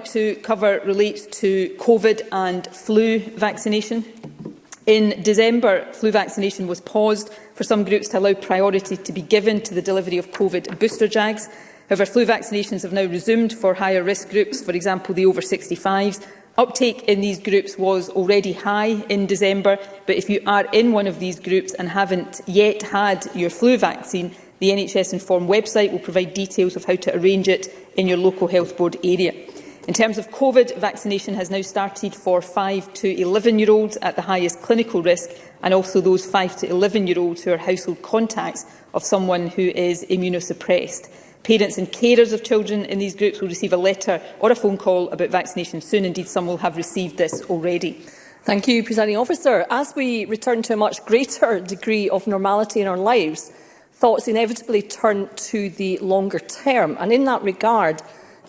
To cover relates to COVID and flu vaccination. In December, flu vaccination was paused for some groups to allow priority to be given to the delivery of COVID booster jags. However, flu vaccinations have now resumed for higher risk groups, for example the over 65s. Uptake in these groups was already high in December, but if you are in one of these groups and haven't yet had your flu vaccine, the NHS Inform website will provide details of how to arrange it in your local health board area. In terms of COVID, vaccination has now started for 5 to 11-year-olds at the highest clinical risk, and also those 5 to 11-year-olds who are household contacts of someone who is immunosuppressed. Parents and carers of children in these groups will receive a letter or a phone call about vaccination soon. Indeed, some will have received this already. Thank you, Presiding Officer. As we return to a much greater degree of normality in our lives, thoughts inevitably turn to the longer term. And in that regard,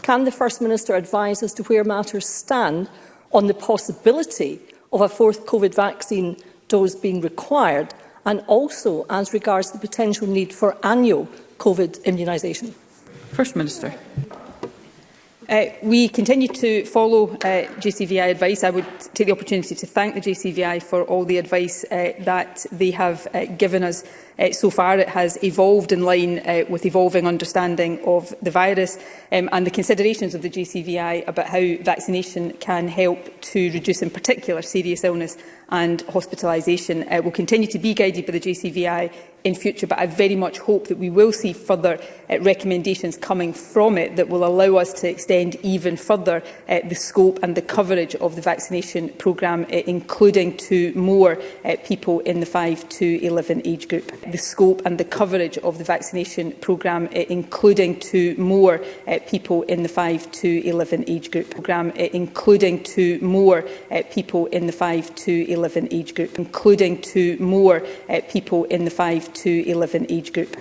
can the First Minister advise as to where matters stand on the possibility of a fourth COVID vaccine dose being required, and also as regards the potential need for annual COVID immunisation? First Minister. We continue to follow JCVI advice. I would take the opportunity to thank the JCVI for all the advice that they have given us so far. It has evolved in line with evolving understanding of the virus, and the considerations of the JCVI about how vaccination can help to reduce, in particular, serious illness and hospitalisation will continue to be guided by the JCVI in future, but I very much hope that we will see further recommendations coming from it that will allow us to extend even further the scope and the coverage of the vaccination programme, including to more people in the 5 to 11 age group. The scope and the coverage of the vaccination programme, including to more people in the 5 to 11 age group. Including to more people in the 5 to 11 age group. Including to more people in the 5 to 11 age group.